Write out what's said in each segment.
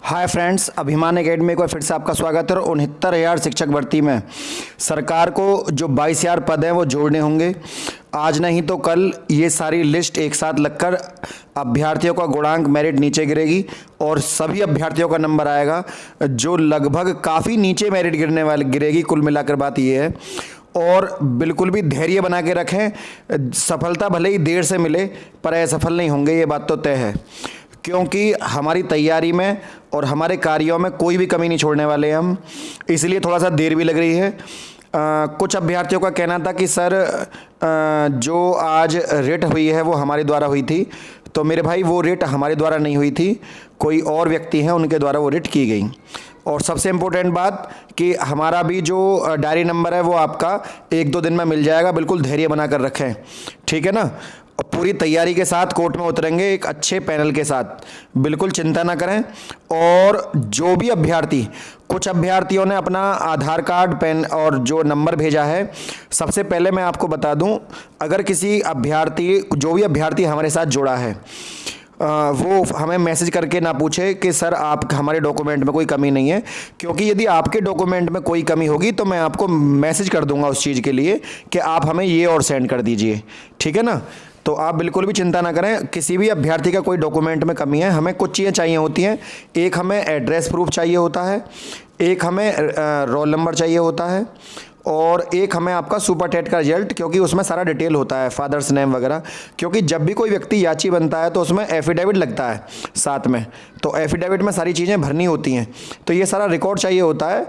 Hi friends, अभिमान academy को फिर से आपका स्वागत है। 69,000 शिक्षक भर्ती में सरकार को जो 22,000 पद हैं वो जोड़ने होंगे। आज नहीं तो कल ये सारी लिस्ट एक साथ लगकर अभ्यर्थियों का गुणांक मेरिट नीचे गिरेगी और सभी अभ्यर्थियों का नंबर आएगा जो लगभग काफ़ी नीचे मेरिट गिरने वाली गिरेगी। कुल मिलाकर बात ये है, और बिल्कुल भी धैर्य बना के रखें। सफलता भले ही देर से मिले पर असफल नहीं होंगे, ये बात तो तय है, क्योंकि हमारी तैयारी में और हमारे कार्यों में कोई भी कमी नहीं छोड़ने वाले हैं हम। इसलिए थोड़ा सा देर भी लग रही है। कुछ अभ्यर्थियों का कहना था कि सर जो आज रेट हुई है वो हमारे द्वारा हुई थी। तो मेरे भाई, वो रेट हमारे द्वारा नहीं हुई थी, कोई और व्यक्ति हैं उनके द्वारा वो रेट की गई। और सबसे इम्पोर्टेंट बात कि हमारा भी जो डायरी नंबर है वो आपका 1-2 दिन में मिल जाएगा। बिल्कुल धैर्य बना कर रखें, ठीक है ना। और पूरी तैयारी के साथ कोर्ट में उतरेंगे एक अच्छे पैनल के साथ, बिल्कुल चिंता ना करें। और जो भी अभ्यर्थी, कुछ अभ्यर्थियों ने अपना आधार कार्ड, पैन और जो नंबर भेजा है, सबसे पहले मैं आपको बता दूं, अगर किसी अभ्यर्थी, जो भी अभ्यर्थी हमारे साथ जुड़ा है, वो हमें मैसेज करके ना पूछे कि सर आप हमारे डॉक्यूमेंट में कोई कमी नहीं है, क्योंकि यदि आपके डॉक्यूमेंट में कोई कमी होगी तो मैं आपको मैसेज कर दूंगा उस चीज़ के लिए कि आप हमें ये और सेंड कर दीजिए, ठीक है ना। तो आप बिल्कुल भी चिंता ना करें। किसी भी अभ्यर्थी का कोई डॉक्यूमेंट में कमी है, हमें कुछ चीज़ें चाहिए होती हैं। एक हमें एड्रेस प्रूफ चाहिए होता है, एक हमें रोल नंबर चाहिए होता है, और एक हमें आपका सुपर टेट का रिजल्ट, क्योंकि उसमें सारा डिटेल होता है, फादर्स नेम वगैरह। क्योंकि जब भी कोई व्यक्ति याची बनता है तो उसमें एफिडेविट लगता है साथ में, तो एफिडेविट में सारी चीज़ें भरनी होती हैं, तो ये सारा रिकॉर्ड चाहिए होता है।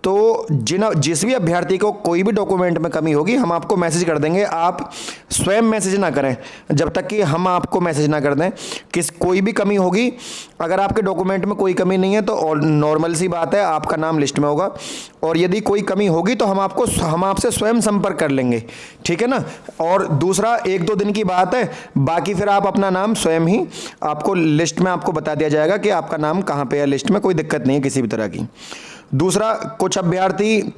तो जिस भी अभ्यर्थी को कोई भी डॉक्यूमेंट में कमी होगी, हम आपको मैसेज कर देंगे। आप स्वयं मैसेज ना करें जब तक कि हम आपको मैसेज ना कर दें। कोई भी कमी होगी, अगर आपके डॉक्यूमेंट में कोई कमी नहीं है तो नॉर्मल सी बात है, आपका नाम लिस्ट में होगा। और यदि कोई कमी होगी तो हम आपसे स्वयं संपर्क कर लेंगे, ठीक है ना। और दूसरा, 1-2 दिन की बात है, बाकी फिर आप अपना नाम स्वयं ही, आपको लिस्ट में आपको बता दिया जाएगा कि आपका नाम कहाँ पे है लिस्ट में। कोई दिक्कत नहीं है किसी भी तरह की। दूसरा, कुछ अभ्यर्थी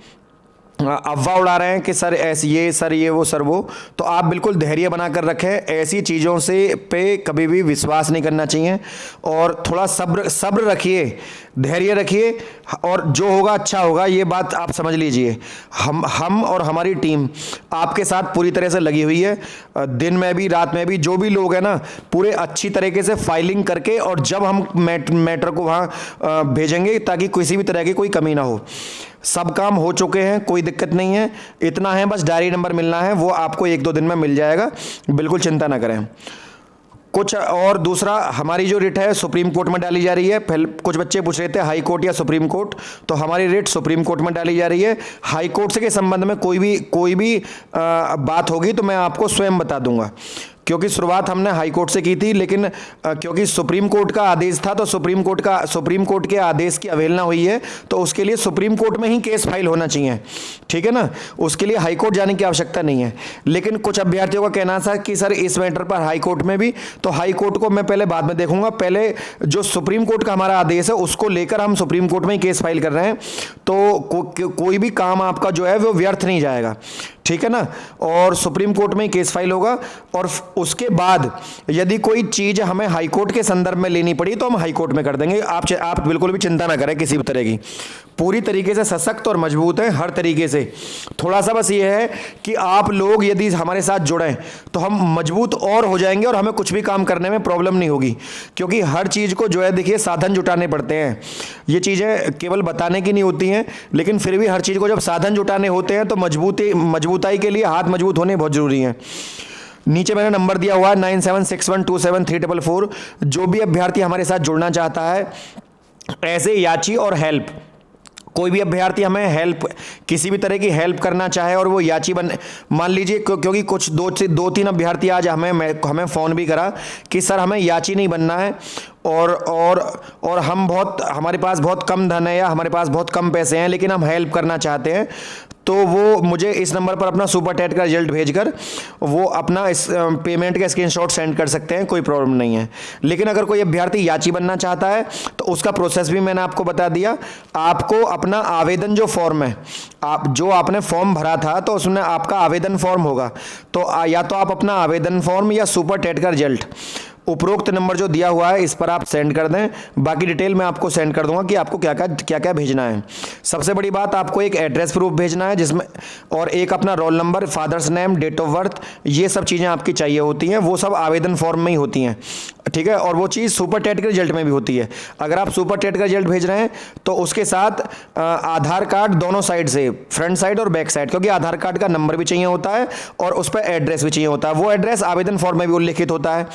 अफवाह उड़ा रहे हैं कि सर ऐसे ये, सर ये, वो, सर वो। तो आप बिल्कुल धैर्य बनाकर रखें। ऐसी चीज़ों से पे कभी भी विश्वास नहीं करना चाहिए, और थोड़ा सब्र रखिए, धैर्य रखिए, और जो होगा अच्छा होगा, ये बात आप समझ लीजिए। हम और हमारी टीम आपके साथ पूरी तरह से लगी हुई है। दिन में भी रात में भी जो भी लोग हैं ना, पूरे अच्छी तरीके से फाइलिंग करके, और जब हम मैटर को वहाँ भेजेंगे ताकि किसी भी तरह की कोई कमी ना हो। सब काम हो चुके हैं, कोई दिक्कत नहीं है। इतना है बस डायरी नंबर मिलना है, वो आपको 1-2 दिन में मिल जाएगा, बिल्कुल चिंता ना करें। कुछ और दूसरा, हमारी जो रिट है सुप्रीम कोर्ट में डाली जा रही है। पहले कुछ बच्चे पूछ रहे थे हाई कोर्ट या सुप्रीम कोर्ट, तो हमारी रिट सुप्रीम कोर्ट में डाली जा रही है। हाई कोर्ट से के संबंध में कोई भी बात होगी तो मैं आपको स्वयं बता दूंगा, क्योंकि शुरुआत हमने हाई कोर्ट से की थी, लेकिन क्योंकि सुप्रीम कोर्ट का आदेश था, तो सुप्रीम कोर्ट के आदेश की अवहेलना हुई है, तो उसके लिए सुप्रीम कोर्ट में ही केस फाइल होना चाहिए, ठीक है ना। उसके लिए हाई कोर्ट जाने की आवश्यकता नहीं है। लेकिन कुछ अभ्यर्थियों का कहना था कि सर इस मैटर पर हाई कोर्ट में भी, तो हाई कोर्ट को मैं पहले बाद में देखूंगा, पहले जो सुप्रीम कोर्ट का हमारा आदेश है उसको लेकर हम सुप्रीम कोर्ट में ही केस फाइल कर रहे हैं। तो कोई भी काम आपका जो है वो व्यर्थ नहीं जाएगा, ठीक है ना। और सुप्रीम कोर्ट में ही केस फाइल होगा, और उसके बाद यदि कोई चीज़ हमें हाई कोर्ट के संदर्भ में लेनी पड़ी तो हम हाई कोर्ट में कर देंगे। आप बिल्कुल भी चिंता ना करें किसी भी तरह की। पूरी तरीके से सशक्त और मजबूत हैं हर तरीके से। थोड़ा सा बस ये है कि आप लोग यदि हमारे साथ जुड़ें तो हम मजबूत और हो जाएंगे, और हमें कुछ भी काम करने में प्रॉब्लम नहीं होगी। क्योंकि हर चीज़ को जो है, देखिए, साधन जुटाने पड़ते हैं। ये चीज़ें केवल बताने की नहीं होती हैं, लेकिन फिर भी हर चीज़ को जब साधन जुटाने होते हैं तो मजबूताई के लिए हाथ मजबूत होने बहुत ज़रूरी है। नीचे मैंने नंबर दिया हुआ है 9761273444। जो भी अभ्यर्थी हमारे साथ जुड़ना चाहता है, ऐसे याची और हेल्प, कोई भी अभ्यर्थी हमें हेल्प, किसी भी तरह की हेल्प करना चाहे और वो याची मान लीजिए, क्योंकि कुछ 2-3 अभ्यर्थी आज हमें फ़ोन भी करा कि सर हमें याची नहीं बनना है, और हमारे पास बहुत कम धन है या हमारे पास बहुत कम पैसे हैं, लेकिन हम हेल्प करना चाहते हैं, तो वो मुझे इस नंबर पर अपना सुपर टेट का रिजल्ट भेजकर वो अपना इस पेमेंट का स्क्रीनशॉट सेंड कर सकते हैं, कोई प्रॉब्लम नहीं है। लेकिन अगर कोई अभ्यर्थी याची बनना चाहता है तो उसका प्रोसेस भी मैंने आपको बता दिया। आपको अपना आवेदन जो फॉर्म है, आपने फॉर्म भरा था तो उसमें आपका आवेदन फॉर्म होगा, तो या तो आप अपना आवेदन फॉर्म या सुपर टेट का रिजल्ट उपरोक्त नंबर जो दिया हुआ है इस पर आप सेंड कर दें। बाकी डिटेल मैं आपको सेंड कर दूंगा कि आपको क्या क्या भेजना है। सबसे बड़ी बात, आपको एक एड्रेस प्रूफ भेजना है जिसमें, और एक अपना roll number, father's name, date of birth, ये सब चीज़ें आपकी चाहिए होती हैं। वो सब आवेदन फॉर्म में ही होती हैं, ठीक है। और वो चीज़ सुपर टेट के रिजल्ट में भी होती है। अगर आप सुपर टेट का रिजल्ट भेज रहे हैं तो उसके साथ आधार कार्ड दोनों साइड से, फ्रंट साइड और बैक साइड, क्योंकि आधार कार्ड का नंबर भी चाहिए होता है और उस पर एड्रेस भी चाहिए होता है। वो एड्रेस आवेदन फॉर्म में भी उल्लिखित होता है।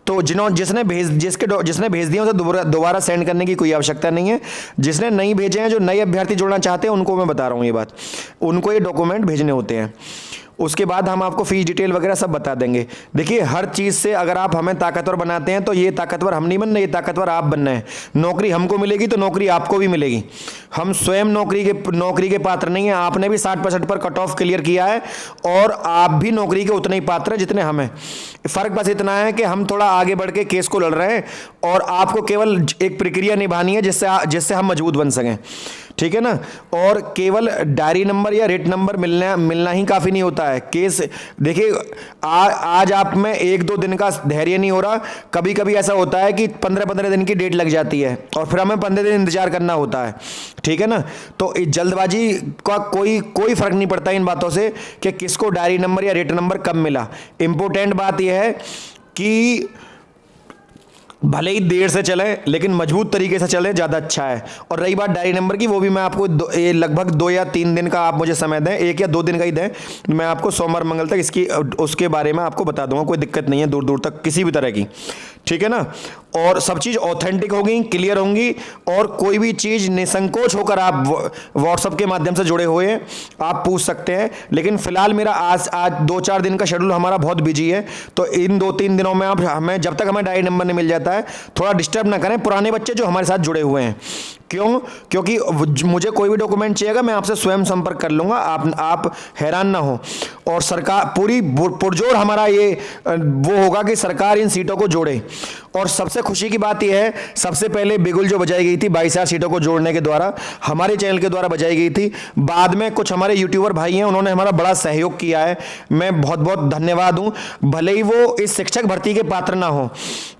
तो जिसने भेज दिया उसे दोबारा सेंड करने की कोई आवश्यकता नहीं है। जिसने नहीं भेजे हैं, जो नए अभ्यर्थी जुड़ना चाहते हैं, उनको मैं बता रहा हूँ ये बात, उनको ये डॉक्यूमेंट भेजने होते हैं। उसके बाद हम आपको फीस डिटेल वगैरह सब बता देंगे। देखिए, हर चीज़ से अगर आप हमें ताकतवर बनाते हैं तो ये ताकतवर हम नहीं बनना, ये ताकतवर आप बनना है। नौकरी हमको मिलेगी तो नौकरी आपको भी मिलेगी। हम स्वयं नौकरी के पात्र नहीं हैं। आपने भी 60% पर कट ऑफ क्लियर किया है और आप भी नौकरी के उतने ही पात्र हैं जितने हम हैं। फ़र्क बस इतना है कि हम थोड़ा आगे बढ़ के केस को लड़ रहे हैं और आपको केवल एक प्रक्रिया निभानी है जिससे हम मजबूत बन सकें, ठीक है ना। और केवल डायरी नंबर या रेट नंबर मिलना ही काफ़ी नहीं होता है। केस देखिए, आज आप में 1-2 दिन का धैर्य नहीं हो रहा, कभी कभी ऐसा होता है कि 15-15 दिन की डेट लग जाती है और फिर हमें 15 दिन इंतजार करना होता है, ठीक है ना। तो इस जल्दबाजी का कोई फर्क नहीं पड़ता इन बातों से कि किसको डायरी नंबर या रेट नंबर कब मिला। इंपॉर्टेंट बात यह है कि भले ही देर से चलें लेकिन मजबूत तरीके से चलें, ज़्यादा अच्छा है। और रही बात डायरी नंबर की, वो भी मैं आपको लगभग 2 या 3 दिन का आप मुझे समय दें, 1 या 2 दिन का ही दें, मैं आपको सोमवार मंगल तक उसके बारे में आपको बता दूंगा। कोई दिक्कत नहीं है दूर दूर तक किसी भी तरह की, ठीक है ना। और सब चीज़ ऑथेंटिक होगी, क्लियर होंगी, और कोई भी चीज़ निसंकोच होकर आप व्हाट्सएप के माध्यम से जुड़े हुए आप पूछ सकते हैं। लेकिन फिलहाल मेरा आज 2-4 दिन का शेड्यूल हमारा बहुत बिजी है, तो इन 2-3 दिनों में आप हमें, जब तक हमें डायरी नंबर नहीं मिल जाता है, थोड़ा डिस्टर्ब ना करें पुराने बच्चे जो हमारे साथ जुड़े हुए हैं। क्यों? क्योंकि मुझे कोई भी डॉक्यूमेंट चाहिएगा, मैं आपसे स्वयं संपर्क कर लूँगा, आप हैरान ना हो। और सरकार पूरी पुरजोर हमारा ये वो होगा कि सरकार इन सीटों को जोड़े। और सबसे खुशी की बात यह है, सबसे पहले बिगुल जो बजाई गई थी 22,000 सीटों को जोड़ने के द्वारा, हमारे चैनल के द्वारा बजाई गई थी। बाद में कुछ हमारे यूट्यूबर भाई हैं, उन्होंने हमारा बड़ा सहयोग किया है, मैं बहुत बहुत धन्यवाद हूँ। भले ही वो इस शिक्षक भर्ती के पात्र ना हो,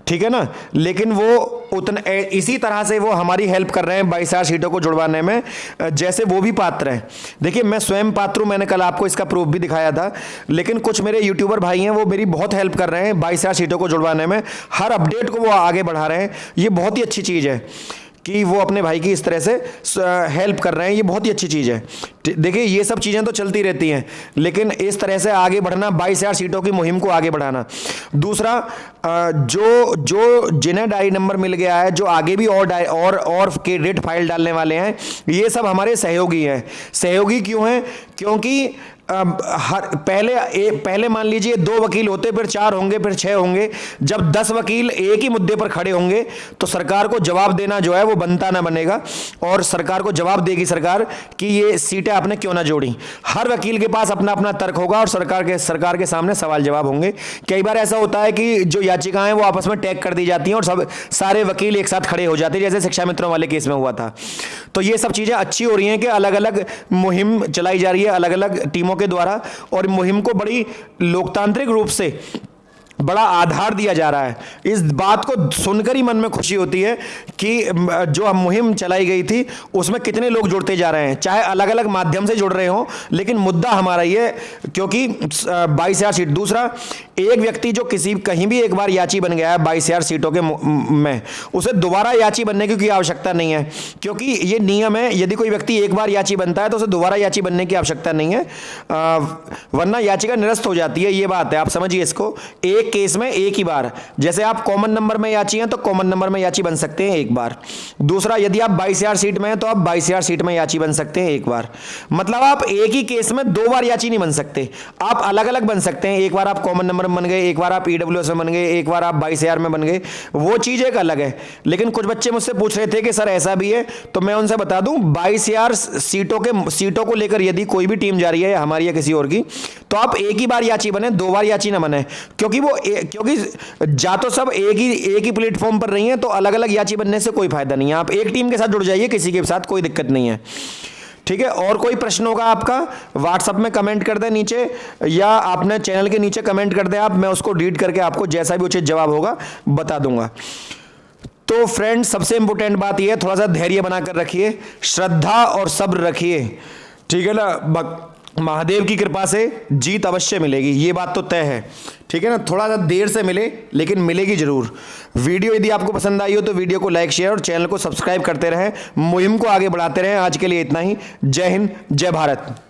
ठीक है ना, लेकिन वो उतने इसी तरह से वो हमारी हेल्प कर रहे हैं 22,000 सीटों को जुड़वाने में, जैसे वो भी पात्र हैं। देखिए, मैं स्वयं पात्र हूं, मैंने कल आपको इसका प्रूफ भी दिखाया था। लेकिन कुछ मेरे यूट्यूबर भाई हैं, वो मेरी बहुत हेल्प कर रहे हैं 22,000 सीटों को जुड़वाने में, हर अपडेट को वो आगे बढ़ा रहे हैं। ये बहुत ही अच्छी चीज़ है कि वो अपने भाई की इस तरह से हेल्प कर रहे हैं, ये बहुत ही अच्छी चीज़ है। देखिए, ये सब चीज़ें तो चलती रहती हैं, लेकिन इस तरह से आगे बढ़ना, 22,000 सीटों की मुहिम को आगे बढ़ाना। दूसरा, जो जिन्हें डायरी नंबर मिल गया है, जो आगे भी और कैंडिडेट फाइल डालने वाले हैं, ये सब हमारे सहयोगी हैं। सहयोगी क्यों हैं? क्योंकि पहले मान लीजिए 2 वकील होते, फिर 4 होंगे, फिर 6 होंगे। जब 10 वकील एक ही मुद्दे पर खड़े होंगे तो सरकार को जवाब देना जो है वो बनता ना बनेगा, और सरकार को जवाब देगी सरकार कि ये सीटें आपने क्यों ना जोड़ी। हर वकील के पास अपना अपना तर्क होगा और सरकार के सामने सवाल जवाब होंगे। कई बार ऐसा होता है कि जो याचिकाएं वो आपस में टैग कर दी जाती हैं और सारे वकील एक साथ खड़े हो जाते हैं, जैसे शिक्षा मित्रों वाले केस में हुआ था। तो ये सब चीज़ें अच्छी हो रही हैं कि अलग अलग मुहिम चलाई जा रही है अलग अलग टीमों के द्वारा, और मुहिम को बड़ी लोकतांत्रिक रूप से बड़ा आधार दिया जा रहा है। इस बात को सुनकर ही मन में खुशी होती है कि जो मुहिम चलाई गई थी उसमें कितने लोग जुड़ते जा रहे हैं, चाहे अलग अलग माध्यम से जुड़ रहे हों, लेकिन मुद्दा हमारा ये, क्योंकि 22,000 सीट। दूसरा, एक व्यक्ति जो कहीं भी एक बार याची बन गया है 22,000 सीटों के में, उसे दोबारा याची बनने की आवश्यकता नहीं है, क्योंकि ये नियम है। यदि कोई व्यक्ति एक बार याची बनता है तो उसे दोबारा याची बनने की आवश्यकता नहीं है, वरना याचिका निरस्त हो जाती है। ये बात है, आप समझिए इसको। एक केस में एक ही बार, जैसे आप कॉमन नंबर में याची हैं तो कॉमन नंबर में याची बन सकते हैं एक बार। दूसरा, यदि आप 22,000 सीट में हैं तो आप 22,000 सीट में याची बन सकते हैं एक बार। मतलब आप एक ही केस में 2 बार याची नहीं बन सकते, आप अलग अलग बन सकते हैं। एक बार आप कॉमन नंबर में बन गए, एक बार आप ईडब्ल्यूएस में बन गए, एक बार आप 22,000 में बन गए, वो चीज़ एक अलग है। लेकिन कुछ बच्चे मुझसे पूछ रहे थे कि सर ऐसा भी है, तो मैं उनसे बता दूं 22,000 सीटों को लेकर यदि कोई भी टीम जा रही है हमारी या किसी और की, तो आप एक ही बार याची बने, 2 बार याची ना बने, क्योंकि जा तो सब एक ही प्लेटफॉर्म पर रही हैं, तो अलग अलग याची बनने से कोई फायदा नहीं है। आप एक टीम के साथ जुड़ जाइए, किसी के साथ कोई दिक्कत नहीं है, ठीक है। और कोई प्रश्न होगा आपका व्हाट्सएप में कमेंट कर दें नीचे, या आपने चैनल के नीचे कमेंट कर दें आप, मैं उसको रीड करके आपको जैसा भी उचित जवाब होगा बता दूंगा। तो फ्रेंड्स, सबसे इंपॉर्टेंट बात यह है, थोड़ा सा धैर्य बनाकर रखिए, श्रद्धा और सब्र रखिए, ठीक है ना। महादेव की कृपा से जीत अवश्य मिलेगी, ये बात तो तय है, ठीक है ना। थोड़ा सा देर से मिले लेकिन मिलेगी जरूर। वीडियो यदि आपको पसंद आई हो तो वीडियो को लाइक, शेयर और चैनल को सब्सक्राइब करते रहें, मुहिम को आगे बढ़ाते रहें। आज के लिए इतना ही। जय हिंद, जय भारत।